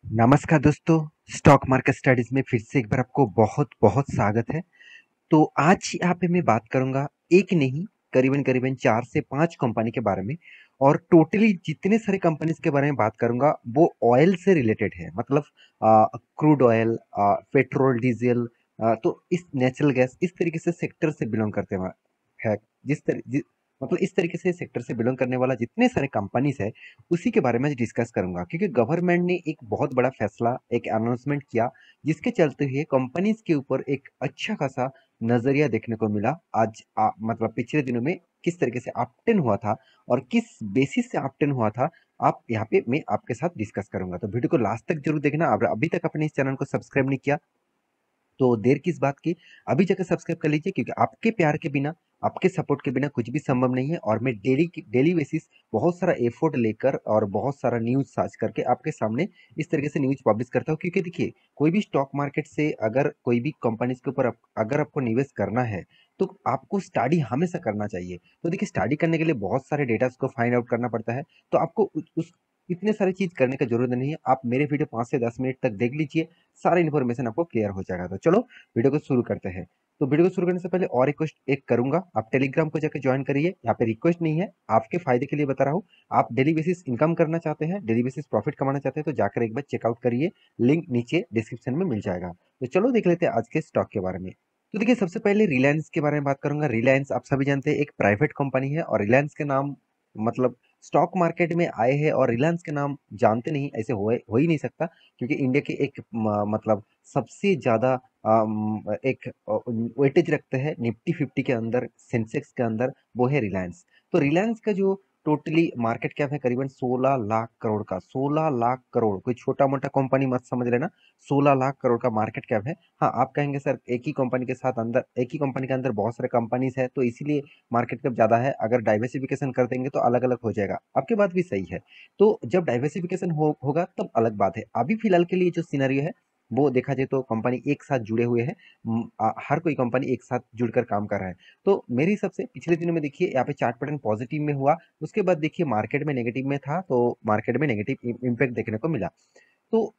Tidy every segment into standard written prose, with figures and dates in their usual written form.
नमस्कार दोस्तों, stock market studies में फिर से एक बार आपको बहुत बहुत स्वागत है। तो आज यहाँ पे मैं बात करूंगा एक नहीं, करीबन करीबन 4 से 5 कंपनी के बारे में। और टोटली जितने सारे कंपनीज के बारे में बात करूंगा वो ऑयल से रिलेटेड है, मतलब क्रूड ऑयल, पेट्रोल, डीजल, तो इस नेचुरल गैस इस तरीके से सेक्टर से बिलोंग करते हैं। मतलब इस तरीके से सेक्टर से बिलोंग करने वाला जितने सारे कंपनीज है उसी के बारे में आज डिस्कस करूंगा, क्योंकि गवर्नमेंट ने एक बहुत बड़ा फैसला, एक अनाउंसमेंट किया, जिसके चलते हुए कंपनीज के ऊपर एक अच्छा खासा नजरिया देखने को मिला। आज मतलब पिछले दिनों में किस तरीके से अपटेन हुआ था और किस बेसिस से अपटेन हुआ था, आप यहाँ पे मैं आपके साथ डिस्कस करूंगा। तो वीडियो को लास्ट तक जरूर देखना। अगर अभी तक अपने इस चैनल को सब्सक्राइब नहीं किया तो देर किस बात की, अभी जाकर सब्सक्राइब कर लीजिए, क्योंकि आपके प्यार के बिना, आपके सपोर्ट के बिना कुछ भी संभव नहीं है। और मैं डेली बेसिस बहुत सारा एफर्ट लेकर और बहुत सारा न्यूज सर्च करके आपके सामने इस तरीके से न्यूज पब्लिश करता हूँ। क्योंकि देखिए, कोई भी स्टॉक मार्केट से अगर कोई भी कंपनीज के ऊपर अगर आपको निवेश करना है तो आपको स्टडी हमेशा करना चाहिए। तो देखिए, स्टडी करने के लिए बहुत सारे डेटा को फाइंड आउट करना पड़ता है। तो आपको उस इतने सारी चीज करने का जरूरत नहीं है। आप मेरे वीडियो 5 से 10 मिनट तक देख लीजिए, सारा इन्फॉर्मेशन आपको क्लियर हो जाएगा। तो चलो वीडियो को शुरू करते हैं। तो वीडियो को शुरू करने से पहले और रिक्वेस्ट एक करूंगा, आप टेलीग्राम को जाकर ज्वाइन करिए। यहाँ पे रिक्वेस्ट नहीं है, आपके फायदे के लिए बता रहा हूँ। आप डेली बेसिस इनकम करना चाहते हैं, डेली बेसिस प्रॉफिट कमाना चाहते हैं, तो जाकर एक बार चेकआउट करिए। लिंक नीचे डिस्क्रिप्शन में मिल जाएगा। तो चलो देख लेते हैं आज के स्टॉक के बारे में। तो देखिए, सबसे पहले रिलायंस के बारे में बात करूंगा। रिलायंस आप सभी जानते हैं एक प्राइवेट कंपनी है, और रिलायंस के नाम मतलब स्टॉक मार्केट में आए हैं और रिलायंस के नाम जानते नहीं, ऐसे हो ही नहीं सकता। क्योंकि इंडिया के एक मतलब सबसे ज्यादा एक वेटेज रखते हैं निफ्टी 50 के अंदर, सेंसेक्स के अंदर, वो है रिलायंस। तो रिलायंस का जो टोटली मार्केट कैप है करीबन 16 लाख करोड़ का। 16 लाख करोड़ कोई छोटा मोटा कंपनी मत समझ लेना। 16 लाख करोड़ का मार्केट कैप है। हाँ, आप कहेंगे सर एक ही कंपनी के साथ अंदर, एक ही कंपनी के अंदर बहुत सारे कंपनीज है तो इसीलिए मार्केट कैप ज्यादा है। अगर डाइवर्सिफिकेशन कर देंगे तो अलग अलग हो जाएगा। आपकी बात भी सही है। तो जब डाइवर्सिफिकेशन होगा तब अलग बात है। अभी फिलहाल के लिए जो सिनेरियो है वो देखा जाए तो कंपनी एक साथ जुड़े हुए हैं। हर कोई कंपनी एक साथ जुड़कर काम कर रहा है। तो मेरे हिसाब से पिछले दिनों में देखिए, यहाँ पे चार्ट पैटर्न पॉजिटिव में हुआ, उसके बाद देखिए मार्केट में नेगेटिव में था, तो मार्केट में नेगेटिव इम्पैक्ट देखने को मिला। तो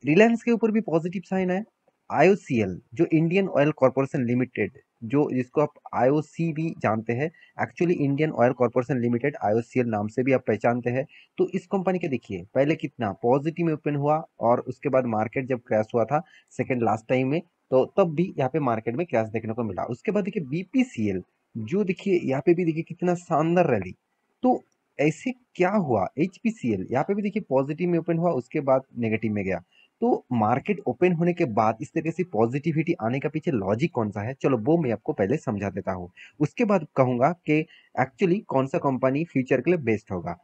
रिलायंस के ऊपर भी पॉजिटिव साइन है। आईओसीएल जो इंडियन ऑयल कॉर्पोरेशन लिमिटेड, जो जिसको आप आईओसी भी जानते हैं, actually Indian oil corporation limited IOCL नाम से भी आप पहचानते हैं। तो इस कंपनी के देखिए पहले कितना पॉजिटिव में ओपन हुआ, और उसके बाद मार्केट जब क्रैश हुआ था सेकेंड लास्ट टाइम में, तो तब भी यहाँ पे मार्केट में क्रैश देखने को मिला। उसके बाद देखिए बीपीसीएल, जो देखिए यहाँ पे भी देखिए कितना शानदार रैली। तो ऐसे क्या हुआ, एचपीसीएल यहाँ पे भी देखिए पॉजिटिव में ओपन हुआ, उसके बाद नेगेटिव में गया। तो मार्केट ओपन होने के बाद इस तरह से पॉजिटिविटी आने का पीछे लॉजिक कौन सा है, चलो वो मैं आपको पहले समझा देता हूँ। उसके बाद कहूंगा कि एक्चुअली कौन सा कंपनी फ्यूचर के लिए बेस्ट होगा।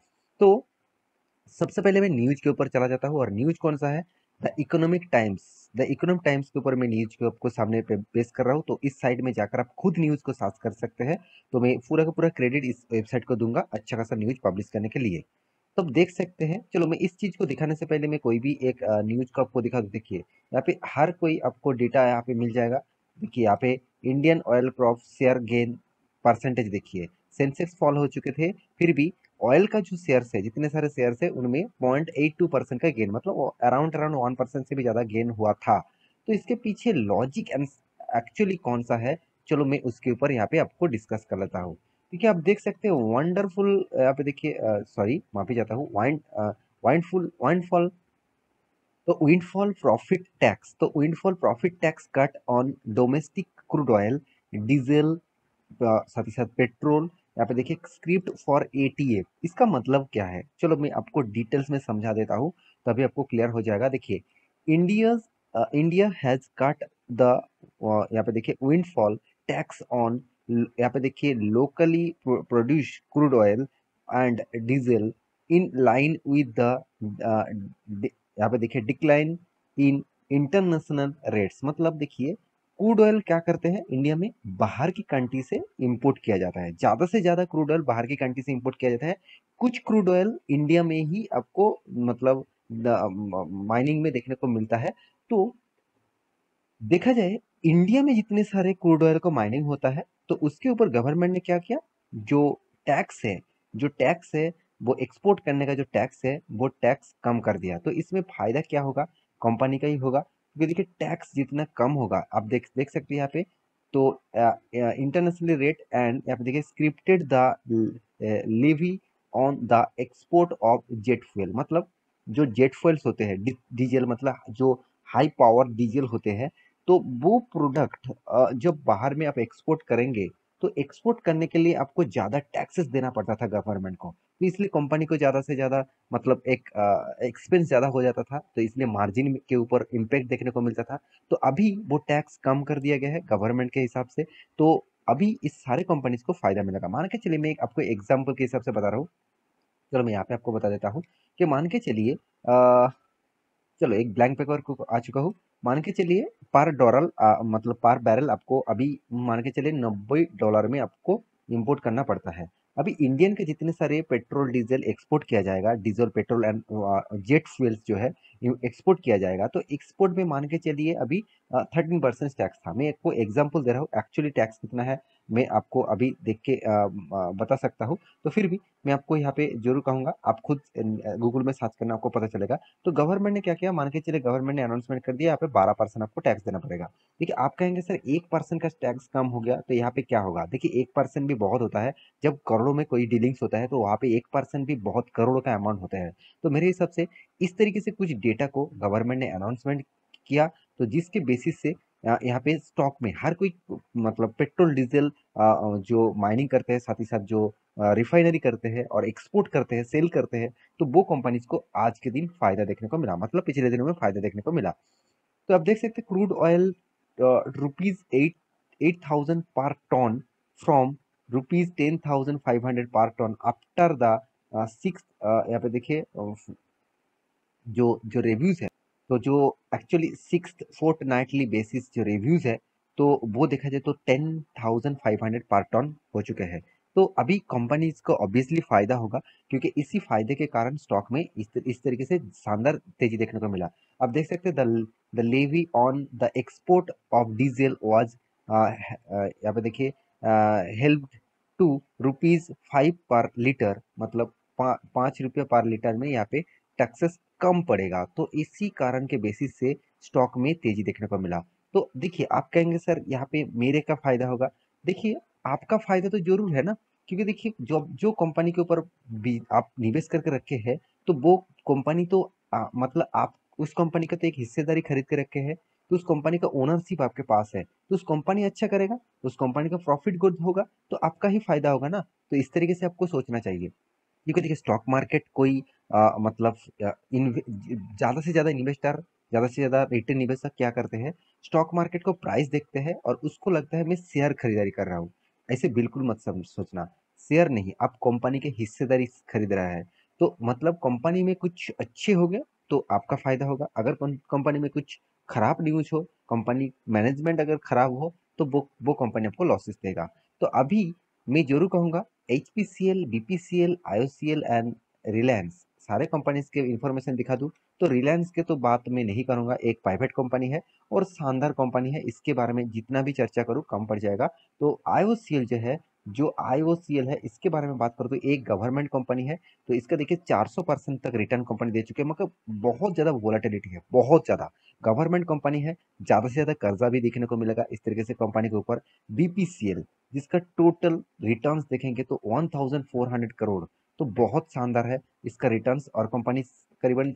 तो सबसे पहले मैं न्यूज के ऊपर चला जाता हूँ, और न्यूज कौन सा है, the economic times. The economic times के ऊपर मैं न्यूज को आपको सामने पे पेश कर रहा हूँ। तो इस साइड में जाकर आप खुद न्यूज को सर्च कर सकते हैं। तो मैं पूरा का पूरा क्रेडिट इस वेबसाइट को दूंगा अच्छा खासा न्यूज पब्लिश करने के लिए। तो आप देख सकते हैं। चलो मैं इस चीज को दिखाने से पहले मैं कोई भी एक न्यूज को आपको दिखा दूं। देखिए यहाँ पे हर कोई आपको डेटा यहाँ पे मिल जाएगा। देखिए यहाँ पे Indian oil crop share gain percentage देखिए, सेंसेक्स फॉल हो चुके थे, फिर भी ऑयल का जो शेयर्स है, जितने सारे शेयर्स है उनमें 0.82% का गेन, मतलब अराउंड अराउंड 1% से भी ज्यादा गेन हुआ था। तो इसके पीछे लॉजिक एक्चुअली कौन सा है, चलो मैं उसके ऊपर यहाँ पे आपको डिस्कस कर लेता हूँ। देखिए आप देख सकते हो वंडरफुल, यहाँ पे देखिए सॉरी माफी चाहता हूँ, वाइंडफॉल। तो विंडफॉल प्रॉफिट टैक्स, तो windfall profit tax cut on domestic crude oil, diesel, साथ ही साथ पेट्रोल। यहाँ पे देखिए स्क्रिप्ट फॉर एटीएफ, इसका मतलब क्या है, चलो मैं आपको डिटेल्स में समझा देता हूँ, तभी आपको क्लियर हो जाएगा। देखिए India India has cut the, यहाँ पे देखिए विंडफॉल टैक्स ऑन, यहाँ पे देखिए locally produce crude oil and diesel in line with the, यहाँ पे देखिए डिक्लाइन इन इंटरनेशनल रेट्स। मतलब देखिए क्रूड ऑयल क्या करते हैं इंडिया में, बाहर की कंट्री से इंपोर्ट किया जाता है। ज्यादा से ज्यादा क्रूड ऑयल बाहर की कंट्री से इंपोर्ट किया जाता है। कुछ क्रूड ऑयल इंडिया में ही आपको मतलब माइनिंग में देखने को मिलता है। तो देखा जाए इंडिया में जितने सारे क्रूड ऑयल को माइनिंग होता है, तो उसके ऊपर गवर्नमेंट ने क्या किया, जो टैक्स है जो टैक्स है वो एक्सपोर्ट करने का जो टैक्स है वो टैक्स कम कर दिया। तो इसमें फायदा क्या होगा, कंपनी का ही होगा, क्योंकि देखिए टैक्स जितना कम होगा, आप देख देख सकते हैं यहाँ पे। तो इंटरनेशनल रेट एंड यहाँ पे देखिए scripted the levy on the export of jet fuel, मतलब जो जेट फ्यूल्स होते हैं, डीजल, मतलब जो हाई पावर डीजल होते हैं, तो वो प्रोडक्ट जब बाहर में आप एक्सपोर्ट करेंगे, तो एक्सपोर्ट करने के लिए आपको ज़्यादा टैक्सेस देना पड़ता था गवर्नमेंट को। तो इसलिए कंपनी को ज़्यादा से ज़्यादा, मतलब एक एक्सपेंस ज़्यादा हो जाता था, तो इसलिए मार्जिन के ऊपर इम्पैक्ट देखने को मिलता था। तो अभी वो टैक्स कम कर दिया गया है गवर्नमेंट के हिसाब से। तो अभी इस सारे कंपनीज को फायदा मिलेगा। मान के चलिए, मैं एक आपको एग्जाम्पल के हिसाब से बता रहा हूँ। चलो मैं यहाँ पे आपको बता देता हूँ कि मान के चलिए, चलो एक ब्लैंक पेपर को आ चुका हूँ। मान के चलिए पर डॉलर, मतलब पर बैरल आपको अभी मान के चलिए $90 में आपको इंपोर्ट करना पड़ता है। अभी इंडियन के जितने सारे पेट्रोल डीजल एक्सपोर्ट किया जाएगा, diesel petrol and jet fuels जो है एक्सपोर्ट किया जाएगा, तो एक्सपोर्ट में मान के चलिए अभी 13% टैक्स था। मैं आपको एग्जाम्पल दे रहा हूँ, एक्चुअली टैक्स कितना है मैं आपको अभी देख के बता सकता हूँ। तो फिर भी मैं आपको यहाँ पे जरूर कहूंगा, आप खुद गूगल में सर्च करना, आपको पता चलेगा। तो गवर्नमेंट ने क्या किया, मान के चलिए गवर्नमेंट ने अनाउंसमेंट कर दिया यहाँ पे 12% आपको टैक्स देना पड़ेगा। देखिए आप कहेंगे सर 1% का टैक्स कम हो गया, तो यहाँ पे क्या होगा। देखिए 1% भी बहुत होता है। जब करोड़ों में कोई डीलिंग्स होता है, तो वहाँ पे 1% भी बहुत करोड़ों का अमाउंट होता है। तो मेरे हिसाब से इस तरीके से कुछ डेटा को गवर्नमेंट ने अनाउंसमेंट किया, तो जिसके बेसिस से यहाँ पे स्टॉक में हर कोई, मतलब पेट्रोल डीजल जो माइनिंग करते हैं, साथ ही साथ जो रिफाइनरी करते हैं और एक्सपोर्ट करते हैं, सेल करते हैं, तो वो कंपनीज को आज के दिन फायदा देखने को मिला, मतलब पिछले दिनों में फायदा देखने को मिला। तो आप देख सकते हैं क्रूड ऑयल ₹8,000 पर टन फ्रॉम ₹10,500 पर टन आफ्टर द सिक्स, यहाँ पे देखिए जो जो रिव्यूज है, तो जो एक्चुअली सिक्स फोर्टनाइटली बेसिस जो रिव्यूज है, तो वो देखा जाए तो 10,500 पर टन हो चुके हैं। तो अभी कंपनीज को ऑब्वियसली फायदा होगा, क्योंकि इसी फायदे के कारण स्टॉक में इस तरीके से शानदार तेजी देखने को मिला। आप देख सकते हैं the levy on the export of diesel was, यहाँ पे देखिए, हेल्प टू ₹5 पर लीटर, मतलब 5 रुपये पर लीटर में यहाँ पे टैक्सेस कम पड़ेगा। तो इसी कारण के बेसिस से स्टॉक में तेजी देखने को मिला। तो देखिए आप कहेंगे सर यहाँ पे मेरे का फायदा होगा। देखिए आपका फायदा तो जरूर है ना, क्योंकि देखिए जो जो कंपनी के ऊपर भी आप निवेश करके रखे हैं, तो वो कंपनी तो मतलब आप उस कंपनी का तो एक हिस्सेदारी खरीद के रखे हैं, तो उस कंपनी का ओनरशिप आपके पास है। तो उस कंपनी अच्छा करेगा, तो उस कंपनी का प्रॉफिट ग्रोथ होगा, तो आपका ही फायदा होगा ना। तो इस तरीके से आपको सोचना चाहिए, क्योंकि देखिए स्टॉक मार्केट कोई मतलब ज़्यादा से ज़्यादा इन्वेस्टर, ज़्यादा से ज़्यादा रिटेल निवेशक क्या करते हैं, स्टॉक मार्केट को प्राइस देखते हैं और उसको लगता है मैं शेयर खरीदारी कर रहा हूँ। ऐसे बिल्कुल मत सोचना। शेयर नहीं, आप कंपनी के हिस्सेदारी खरीद रहा है। तो मतलब कंपनी में कुछ अच्छे हो गए तो आपका फायदा होगा, अगर कंपनी में कुछ खराब न्यूज हो, कंपनी मैनेजमेंट अगर खराब हो, तो वो कंपनी आपको लॉसेस देगा। तो अभी मैं जरूर कहूंगा, HPCL, BPCL, IOCL and Reliance, सारे कंपनीज के इंफॉर्मेशन दिखा दूं, तो रिलायंस के तो बात मैं नहीं करूंगा, एक प्राइवेट कंपनी है और शानदार कंपनी है, इसके बारे में जितना भी चर्चा करूं कम पड़ जाएगा। तो आईओसीएल जो है, जो आईओसीएल है, इसके बारे में बात करूं तो एक गवर्नमेंट कंपनी है। तो इसका देखिए 400% तक रिटर्न कंपनी दे चुकी है, मतलब बहुत ज्यादा वोलेटिलिटी है, बहुत ज्यादा। गवर्नमेंट कंपनी है, ज्यादा से ज्यादा कर्जा भी देखने को मिलेगा इस तरीके से कंपनी के ऊपर। बीपीसीएल, जिसका टोटल रिटर्न्स देखेंगे तो 1400 करोड़, तो बहुत शानदार है इसका रिटर्न्स, और कंपनी करीबन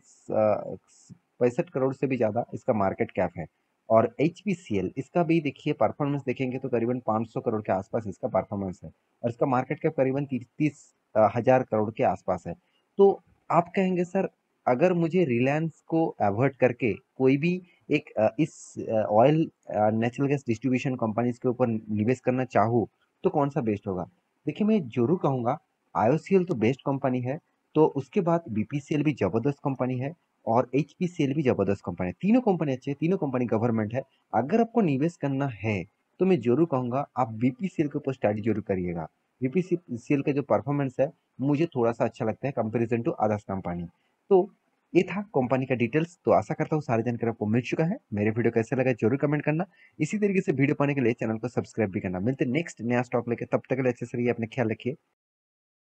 65 करोड़ से भी ज़्यादा इसका मार्केट कैप है। और एचपीसीएल, इसका भी देखिए परफॉर्मेंस देखेंगे तो करीबन 500 करोड़ के आसपास इसका परफॉर्मेंस है, और इसका मार्केट कैप करीबन 30 हजार करोड़ के आसपास है। तो आप कहेंगे सर, अगर मुझे रिलायंस को अवॉइड करके कोई भी एक इस oil natural gas distribution companies के ऊपर निवेश करना चाहूँ, तो कौन सा बेस्ट होगा। देखिए मैं जरूर कहूँगा, आईओसीएल तो बेस्ट कंपनी है, तो उसके बाद बीपीसीएल भी जबरदस्त कंपनी है, और एचपीसीएल भी जबरदस्त कंपनी है। तीनों कंपनी अच्छे हैं, तीनों कंपनी गवर्नमेंट है। अगर आपको निवेश करना है, तो मैं जरूर कहूँगा आप बीपीसीएल के ऊपर स्टडी जरूर करिएगा। बीपीसीएल का जो परफॉर्मेंस है, मुझे थोड़ा सा अच्छा लगता है कंपेरिजन टू अदर्स कंपनी। तो ये था कंपनी का डिटेल्स। तो आशा करता हूँ सारी जानकारी आपको मिल चुका है। मेरे वीडियो कैसे लगा जरूर कमेंट करना। इसी तरीके से वीडियो पाने के लिए चैनल को सब्सक्राइब भी करना। मिलते नेक्स्ट नया स्टॉक लेके, तब तक के लिए अच्छे से रहिए, अपने ख्याल रखिए।